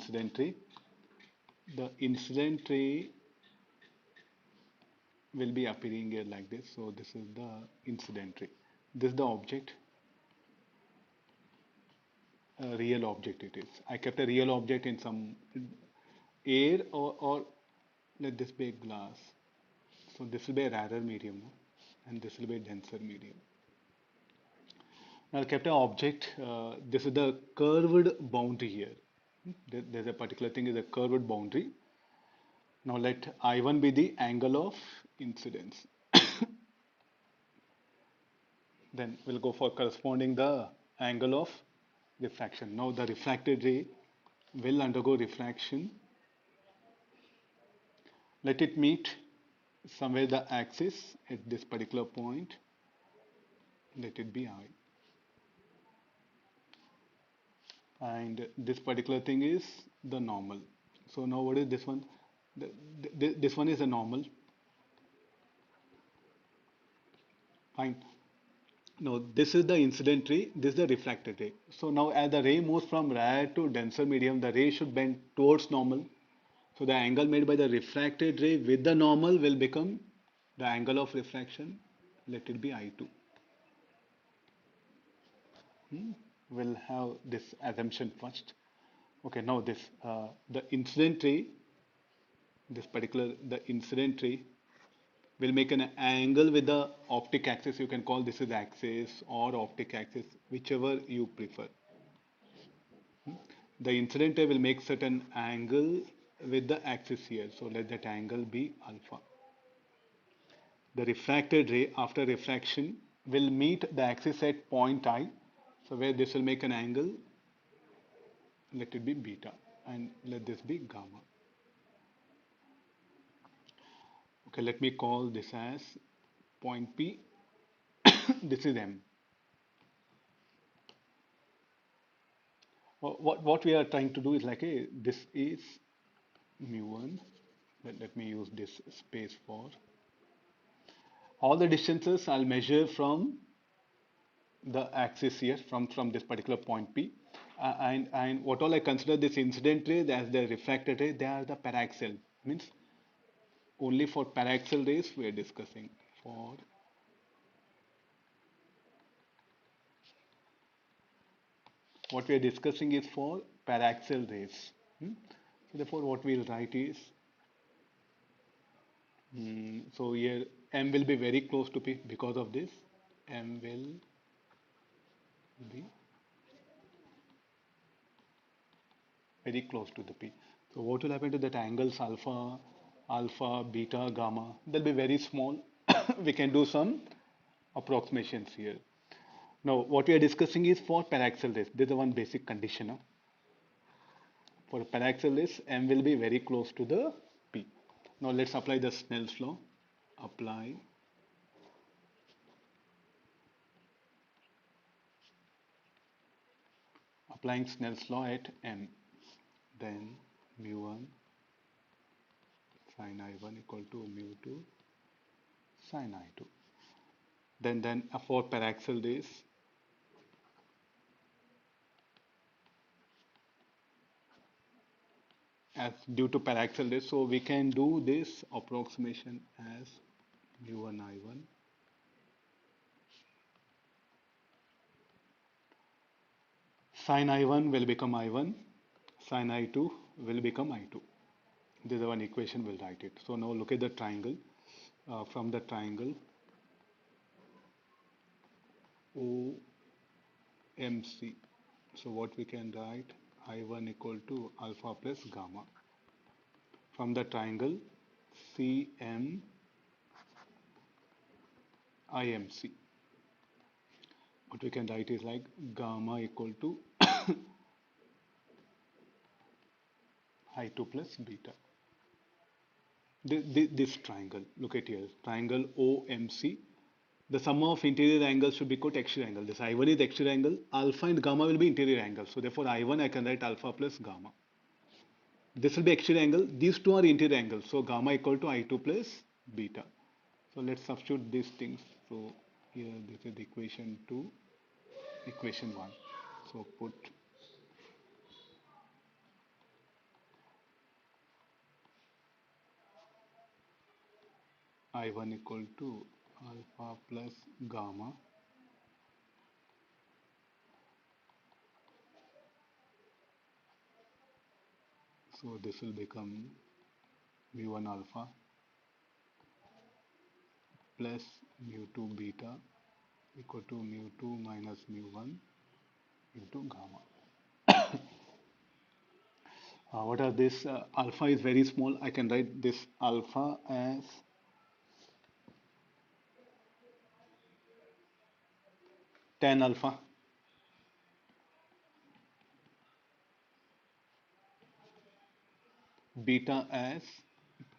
incident ray. The incident ray will be appearing here like this. So this is the incident ray. This is the object, a real object it is. I kept a real object in some air, or let this be a glass. So this will be a rarer medium, no? And this will be a denser medium. Now I kept an object. This is the curved boundary here. There's a particular thing is a curved boundary. Now let I1 be the angle of incidence. Then we'll go for corresponding the angle of refraction. Now the refracted ray will undergo refraction. Let it meet somewhere the axis at this particular point. Let it be I. And this particular thing is the normal. So now what is this one? This one is a normal. Fine. No, this is the incident ray, this is the refracted ray. So now as the ray moves from rare to denser medium, the ray should bend towards normal. So the angle made by the refracted ray with the normal will become the angle of refraction. Let it be I2. We'll have this assumption first. Okay, now this, the incident ray, the incident ray will make an angle with the optic axis. You can call this as axis or optic axis, whichever you prefer. The incident ray will make certain angle with the axis here. So let that angle be alpha. The refracted ray after refraction will meet the axis at point I. So where this will make an angle, let it be beta, and let this be gamma. Okay, let me call this as point P. This is M. What we are trying to do is like, this is mu1. Let me use this space for all the distances. I'll measure from the axis here, from this particular point P. And what all I consider this incident ray as the refracted ray, they are the paraxial. Means only for paraxial rays we are discussing. For what we are discussing is for paraxial rays. So therefore what we'll write is, so here M will be very close to P. Because of this, M will be very close to the P. So what will happen to that angles alpha, beta, gamma? They'll be very small. We can do some approximations here. Now what we are discussing is for paraxial rays. This is the one basic condition. For paraxial rays, M will be very close to the P. Now let's apply the Snell's law. Applying Snell's law at M. Then mu1 sin I1 equal to mu2 sin I2. Then for paraxial rays, as due to paraxial rays, so we can do this approximation as mu1 I1 sin I1 will become I1, sin I2 will become I2. This is one equation, we'll write it. So now look at the triangle. From the triangle OMC, so what we can write, I1 equal to alpha plus gamma. From the triangle CMIMC, what we can write is like gamma equal to I2 plus beta. This triangle, look at here, triangle OMC, the sum of interior angles should be equal to exterior angle. This I1 is exterior angle, alpha and gamma will be interior angle. So therefore I1 I can write alpha plus gamma. This will be exterior angle, these two are interior angles. So gamma equal to I2 plus beta. So let's substitute these things. So here this is equation 2, equation 1. So put I1 equal to alpha plus gamma. So this will become mu1 alpha plus mu2 beta equal to mu2 minus mu1 into gamma. What are this? Alpha is very small. I can write this alpha as 10 alpha, beta as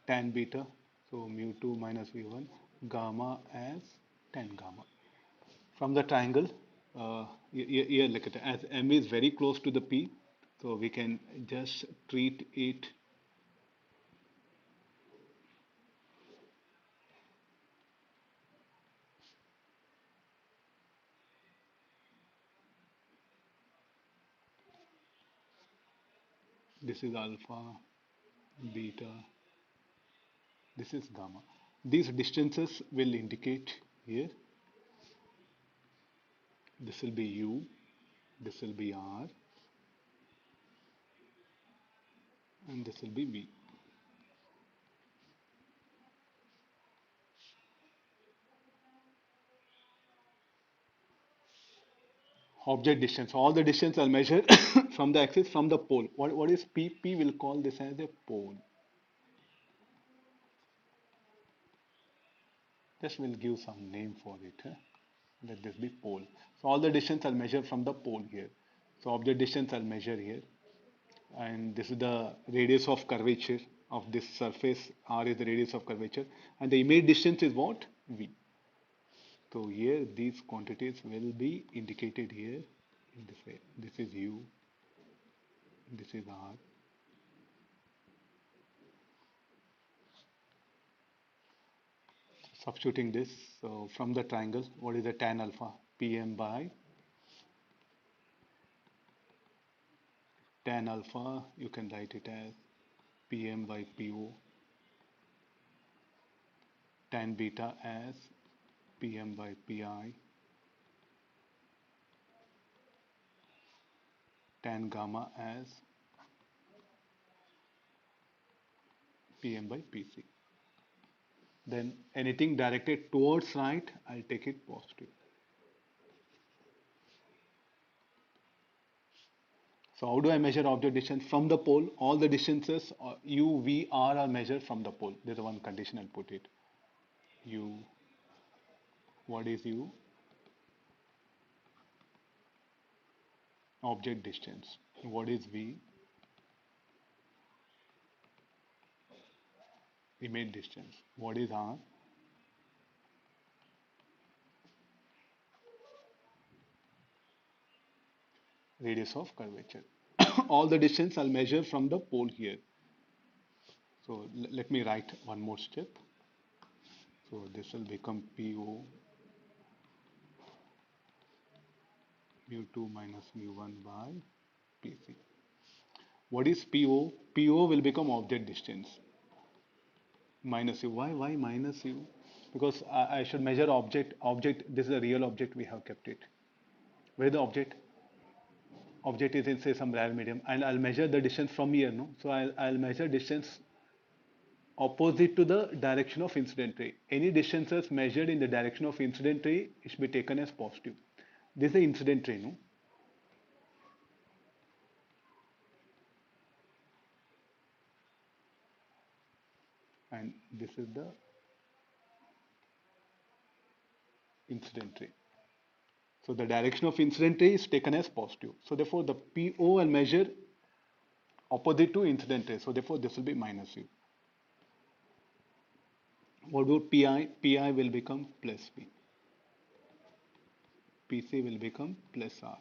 tan beta, so mu2 minus v1, gamma as tan gamma. From the triangle, here look at it, as m is very close to the p, so we can just treat it. This is alpha, beta, this is gamma. These distances will indicate here. This will be u, this will be r, and this will be v. Object distance. All the distance I'll measure from the axis from the pole. What is P? P will call this as a pole. Just will give some name for it. Huh? Let this be pole. So all the distance I'll measure from the pole here. So object distance I'll measure here. And this is the radius of curvature of this surface. R is the radius of curvature. And the image distance is what? V. So here these quantities will be indicated here in this way. This is U. This is R. Substituting this, so from the triangle, what is the tan alpha? Pm by tan alpha, you can write it as Pm by Po, tan beta as Pm by Pi, tan gamma as Pm by Pc. Then anything directed towards right, I'll take it positive. So how do I measure object distance from the pole? All the distances u, v, r are measured from the pole. There's one condition I'll put it. U, what is u? Object distance. What is v? Image distance. What is r? Radius of curvature. All the distance I'll measure from the pole here. So let me write one more step. So this will become PO mu2 minus mu1 by PC. What is PO? PO will become object distance minus U. Why minus U? Because I should measure object. Object. This is a real object. We have kept it. Where the object? Object is in say some rare medium, and I'll measure the distance from here. No, so I'll measure distance opposite to the direction of incident ray. Any distances measured in the direction of incident ray should be taken as positive. This is the incident ray, no? And this is the incident ray. So the direction of incident ray is taken as positive. So therefore the PO will measure opposite to incident ray. So therefore this will be minus U. What about PI? PI will become plus P. PC will become plus R.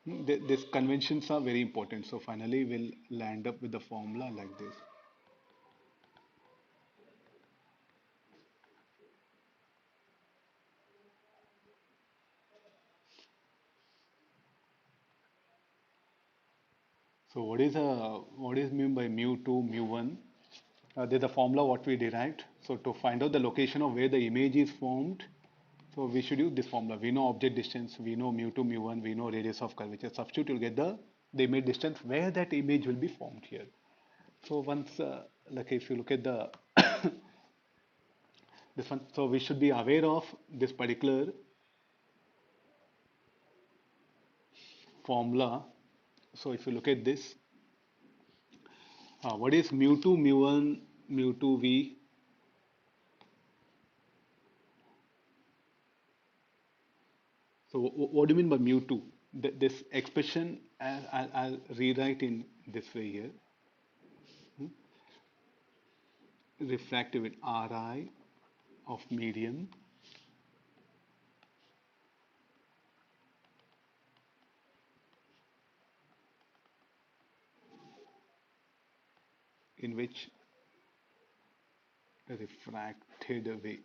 These conventions are very important. So finally we'll land up with the formula like this. So what is mean by mu2, mu1? There's a formula what we derived. So to find out the location of where the image is formed, so we should use this formula. We know object distance, we know mu2, mu1, we know radius of curvature. Substitute, you'll get the image distance where that image will be formed here. So once, like if you look at the this one, so we should be aware of this particular formula. So if you look at this, what is mu2, mu1, mu2v? So what do you mean by mu2? This expression I'll rewrite in this way here. Refractive in Ri of medium in which refracted away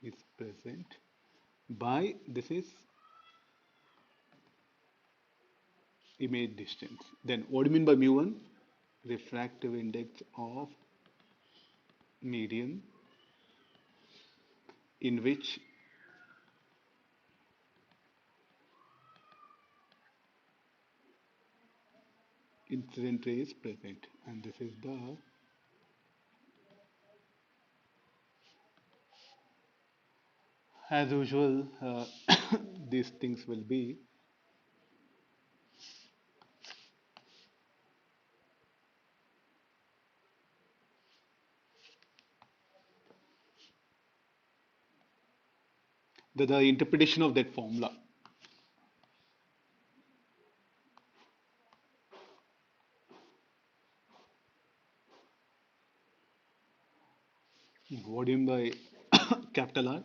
is present by, this is image distance. Then what do you mean by mu1? Refractive index of medium in which incident ray is present, and this is the, as usual, these things will be the interpretation of that formula. What do you mean by capital R?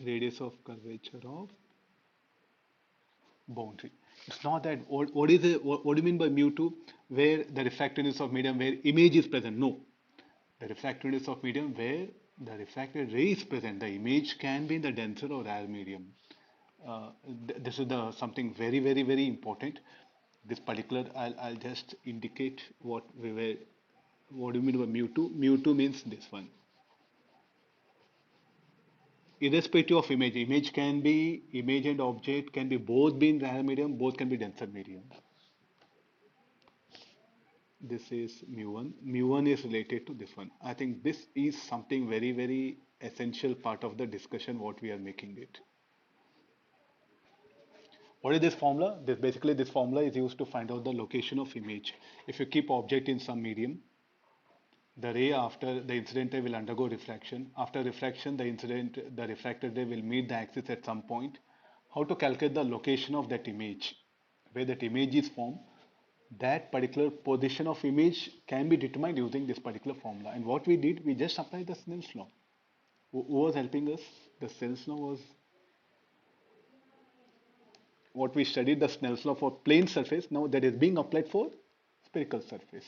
Radius of curvature of boundary. It's not that what is it, what do you mean by mu2? Where the refractiveness of medium where image is present? No. The refractiveness of medium where the refracted ray is present. The image can be in the denser or rare medium. This is the something very, very, very important. This particular, I'll just indicate what we were, what do you mean by mu2? Mu2 means this one. Irrespective of image, image can be, image and object can be both be in rare medium, both can be denser medium. This is mu1. Mu1 is related to this one. I think this is something very, very essential part of the discussion what we are making it. What is this formula? This formula is used to find out the location of image. If you keep object in some medium, the ray after the incident ray will undergo refraction. After refraction, the refracted ray will meet the axis at some point. How to calculate the location of that image, where that image is formed? That particular position of image can be determined using this particular formula. And what we did, we just applied the Snell's law. Who was helping us? The Snell's law was what we studied, the Snell's law for plane surface. Now that is being applied for spherical surface.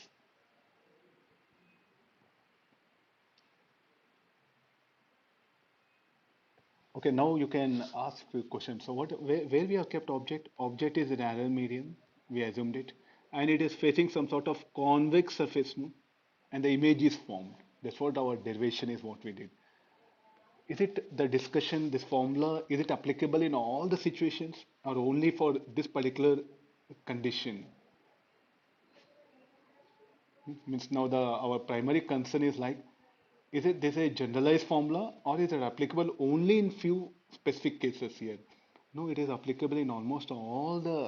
Okay, now you can ask few questions. So where we have kept object? Object is in error medium. We assumed it, and it is facing some sort of convex surface, no? And the image is formed. That's what our derivation is. What we did. Is it the discussion? This formula is it applicable in all the situations, or only for this particular condition? Means now the our primary concern is like, is it this a generalized formula or is it applicable only in few specific cases here? No, it is applicable in almost all the